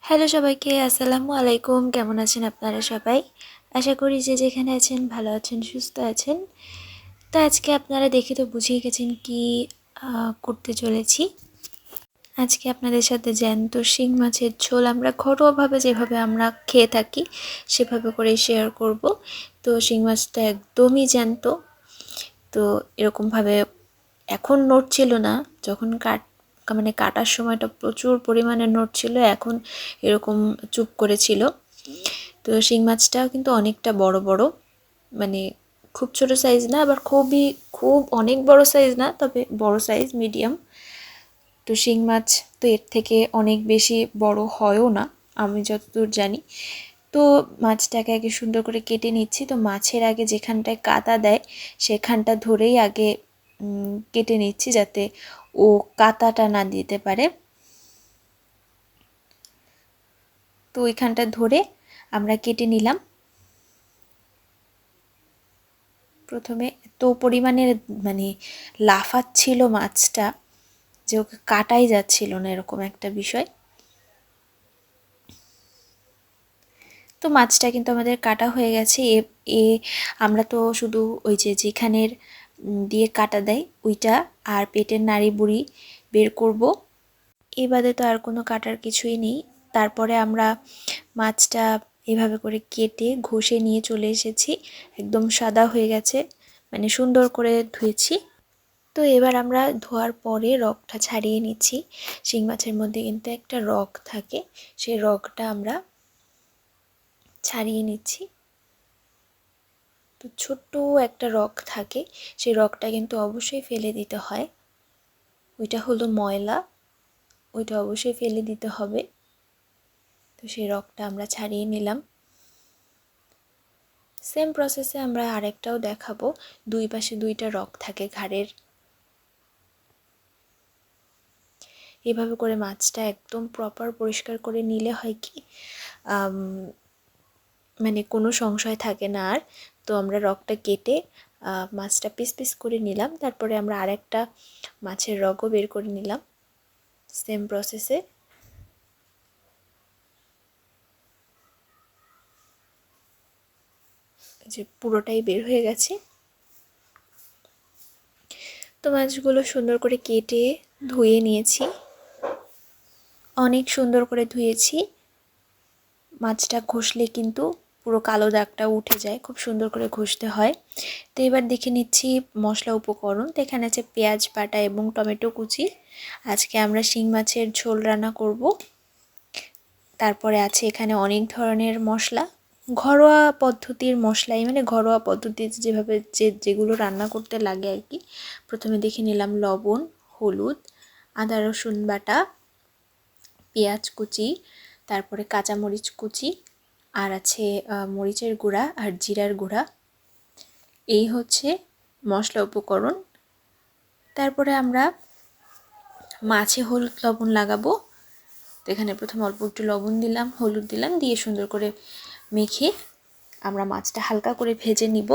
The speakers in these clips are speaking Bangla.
হ্যালো সবাইকে, আসসালামু আলাইকুম। কেমন আছেন আপনারা সবাই? আশা করি যে যেখানে আছেন ভালো আছেন, সুস্থ আছেন। তো আজকে আপনারা দেখে তো বুঝেই গেছেন কি করতে চলেছি। আজকে আপনাদের সাথে জ্যান্ত শিং মাছের ঝোল আমরা ঘরোয়াভাবে যেভাবে আমরা খেয়ে থাকি সেভাবে করে শেয়ার করব। তো শিং মাছটা একদমই জ্যান্ত। তো এরকমভাবে এখন নড়ছিল না, যখন কাটার সময়টা প্রচুর পরিমাণে নড়ছিল, এখন এরকম চুপ করেছিল। তো শিং মাছটাও কিন্তু অনেকটা বড় বড়, মানে খুব ছোট সাইজ না, আবার খুব অনেক বড় সাইজ না, তবে বড় সাইজ মিডিয়াম। তো শিং মাছ তো এর থেকে অনেক বেশি বড় হয়ও না আমি যতদূর জানি। তো মাছটাকে আগে সুন্দর করে কেটে নিচ্ছি। তো মাছের আগে যেখানটায় কাঁটা দেয় সেখানটা ধরেই আগে কেটে নিচ্ছি, যাতে ও কাঁটাটা না দিতে পারে। তো ওইখানটা ধরে আমরা কেটে নিলাম। প্রথমে এত পরিমাণে মানে লাফাচ্ছিল মাছটা যে ওকে কাটাই যাচ্ছিল না, এরকম একটা বিষয়। তো মাছটা কিন্তু আমাদের কাটা হয়ে গেছে। এ আমরা তো শুধু ওই যেখানের দিয়ে কাটা দেয় ওইটা আর পেটের নাড়ি বুড়ি বের করব, এ বাদে তো আর কোনো কাটার কিছুই নেই। তারপরে আমরা মাছটা এভাবে করে কেটে ঘষে নিয়ে চলে এসেছি, একদম সাদা হয়ে গেছে, মানে সুন্দর করে ধুয়েছি। তো এবার আমরা ধোয়ার পরে রগটা ছাড়িয়ে নিচ্ছি। শিং মাছের মধ্যে কিন্তু একটা রগ থাকে, সেই রগটা আমরা ছাড়িয়ে নিচ্ছি। তো ছোট্ট একটা রগ থাকে, সেই রগটা কিন্তু অবশ্যই ফেলে দিতে হয়। ওইটা হলো ময়লা, ওইটা অবশ্যই ফেলে দিতে হবে। তো সেই রগটা আমরা ছাড়িয়ে নিলাম। সেম প্রসেসে আমরা আরেকটাও দেখাবো। দুই পাশে দুইটা রগ থাকে ঘাড়ের। এভাবে করে মাছটা একদম প্রপার পরিষ্কার করে নিলে হয় কি, মানে কোনো সংশয় থাকে না আর। তো আমরা রগটা কেটে মাছটা পিস পিস করে নিলাম। তারপরে আমরা আরেকটা মাছের রগও বের করে নিলাম সেম প্রসেসে। যে পুরোটাই বের হয়ে গেছে। তো মাছগুলো সুন্দর করে কেটে ধুয়ে নিয়েছি, অনেক সুন্দর করে ধুয়েছি। মাছটা ঘষলে কিন্তু পুরো কালো দাগটা উঠে যায়, খুব সুন্দর করে ঘষতে হয়। তো এবার দেখে নিচ্ছি মশলা উপকরণ। তো এখানে আছে পেঁয়াজ বাটা এবং টমেটো কুচি। আজকে আমরা শিং মাছের ঝোল রান্না করব। তারপরে আছে এখানে অনেক ধরনের মশলা, ঘরোয়া পদ্ধতির মশলাই, মানে ঘরোয়া পদ্ধতিতে যেভাবে যেগুলো রান্না করতে লাগে আর কি। প্রথমে দেখে নিলাম লবণ, হলুদ, আদা রসুন বাটা, পেঁয়াজ কুচি, তারপরে কাঁচামরিচ কুচি, আর আছে মরিচের গুঁড়া আর জিরার গুঁড়া। এই হচ্ছে মশলা উপকরণ। তারপরে আমরা মাছে হলুদ লবণ লাগাবো। তো এখানে প্রথমে অল্প একটু লবণ দিলাম, হলুদ দিলাম, দিয়ে সুন্দর করে মেখে আমরা মাছটা হালকা করে ভেজে নিব।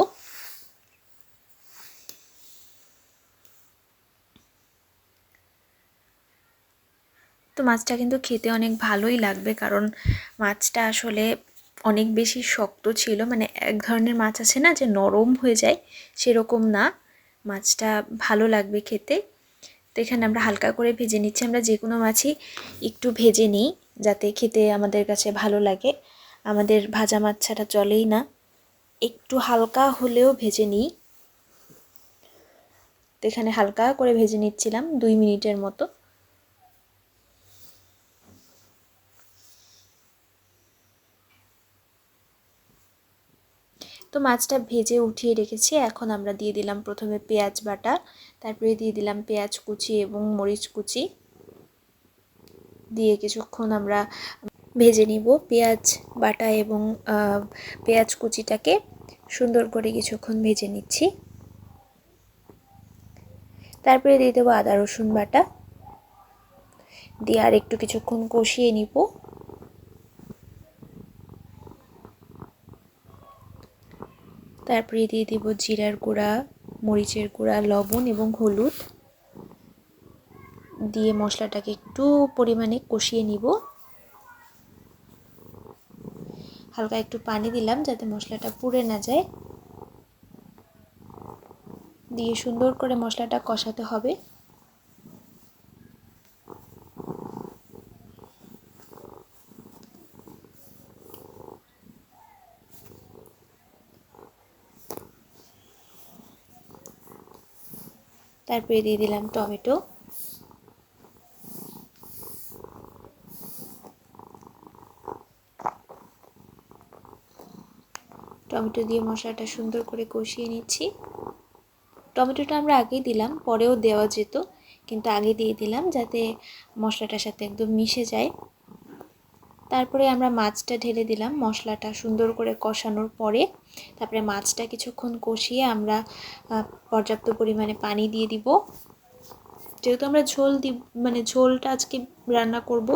তো মাছটা কিন্তু খেতে অনেক ভালোই লাগবে, কারণ মাছটা আসলে অনেক বেশি শক্ত ছিল। মানে এক ধরনের মাছ আছে না যে নরম হয়ে যায়, সেরকম না, মাছটা ভালো লাগবে খেতে। তো এখানে আমরা হালকা করে ভেজে নিচ্ছি। আমরা যে কোনো মাছই একটু ভেজে নিই যাতে খেতে আমাদের কাছে ভালো লাগে। আমাদের ভাজা মাছ ছাড়া চলেই না, একটু হালকা হলেও ভেজে নিই। তো এখানে হালকা করে ভেজে নিচ্ছিলাম 2 মিনিটের মতো। তো মাছটা ভেজে উঠিয়ে রেখেছি। এখন আমরা দিয়ে দিলাম প্রথমে পেঁয়াজ বাটা, তারপরে দিয়ে দিলাম পেঁয়াজ কুচি এবং মরিচ কুচি, দিয়ে কিছুক্ষণ আমরা ভেজে নিব। পেঁয়াজ বাটা এবং পেঁয়াজ কুচিটাকে সুন্দর করে কিছুক্ষণ ভেজে নিচ্ছি। তারপরে দিয়ে দেবো আদা রসুন বাটা, দিয়ে আর একটু কিছুক্ষণ কষিয়ে নিব। তারপরে দিয়ে দিব জিরার গুঁড়া, মরিচের গুঁড়া, লবণ এবং হলুদ, দিয়ে মশলাটাকে একটু পরিমাণে কষিয়ে নিব। হালকা একটু পানি দিলাম যাতে মশলাটা পুড়ে না যায়। দিয়ে সুন্দর করে মশলাটা কষাতে হবে। তারপরে দিয়ে দিলাম টমেটো। টমেটো দিয়ে মশলাটা সুন্দর করে কষিয়ে নিচ্ছি। টমেটোটা আমরা আগেই দিলাম, পরেও দেওয়া যেত, কিন্তু আগে দিয়ে দিলাম যাতে মশলাটার সাথে একদম মিশে যায়। তারপরে আমরা মাছটা ঢেলে দিলাম মশলাটা সুন্দর করে কষানোর পরে। তারপরে মাছটা কিছুক্ষণ কষিয়ে আমরা পর্যাপ্ত পরিমাণে পানি দিয়ে দিব। যেহেতু আমরা ঝোলটা আজকে রান্না করব,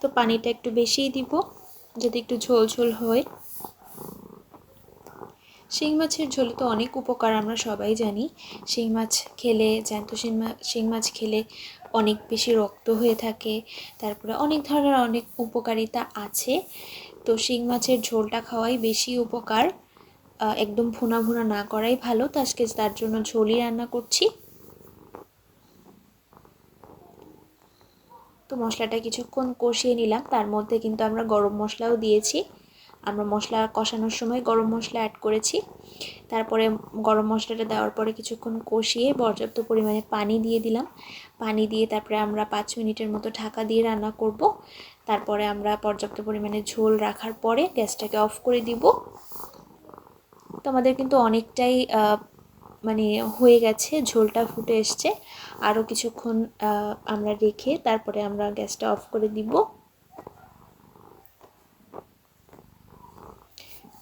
তো পানিটা একটু বেশিই দিব যাতে একটু ঝোল ঝোল হয়। শিং মাছের ঝোলে তো অনেক উপকার আমরা সবাই জানি। শিং মাছ খেলে, জ্যান্ত শিং মাছ খেলে অনেক বেশি রক্ত হয়ে থাকে। তারপরে অনেক ধরনের অনেক উপকারিতা আছে। তো শিং মাছের ঝোলটা খাওয়াই বেশি উপকার, একদম ভুনা ভুনা না করাই ভালো। তো আজকে তার জন্য ঝোলই রান্না করছি। তো মশলাটা কিছুক্ষণ কষিয়ে নিলাম, তার মধ্যে কিন্তু আমরা গরম মশলাও দিয়েছি। আমরা মশলা কষানোর সময় গরম মশলা অ্যাড করেছি। তারপরে গরম মশলাটা দেওয়ার পরে কিছুক্ষণ কষিয়ে পর্যাপ্ত পরিমাণে পানি দিয়ে দিলাম। পানি দিয়ে তারপরে আমরা 5 মিনিটের মতো ঢাকা দিয়ে রান্না করব। তারপরে আমরা পর্যাপ্ত পরিমাণে ঝোল রাখার পরে গ্যাসটাকে অফ করে দিব। তো আমাদের কিন্তু অনেকটাই হয়ে গেছে, ঝোলটা ফুটে এসছে। আরও কিছুক্ষণ আমরা রেখে তারপরে আমরা গ্যাসটা অফ করে দিব।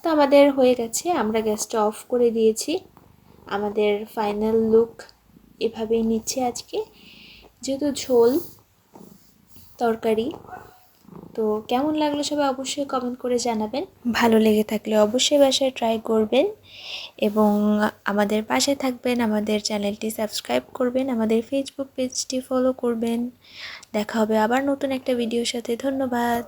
তো আমাদের হয়ে গেছে, আমরা গ্যাসটা অফ করে দিয়েছি। আমাদের ফাইনাল লুক এভাবেই নিচ্ছে আজকে, যেহেতু ঝোল তরকারি। তো কেমন লাগলো সবাই অবশ্যই কমেন্ট করে জানাবেন। ভালো লেগে থাকলে অবশ্যই বাসায় ট্রাই করবেন এবং আমাদের পাশে থাকবেন। আমাদের চ্যানেলটি সাবস্ক্রাইব করবেন, আমাদের ফেসবুক পেজটি ফলো করবেন। দেখা হবে আবার নতুন একটা ভিডিওর সাথে। ধন্যবাদ।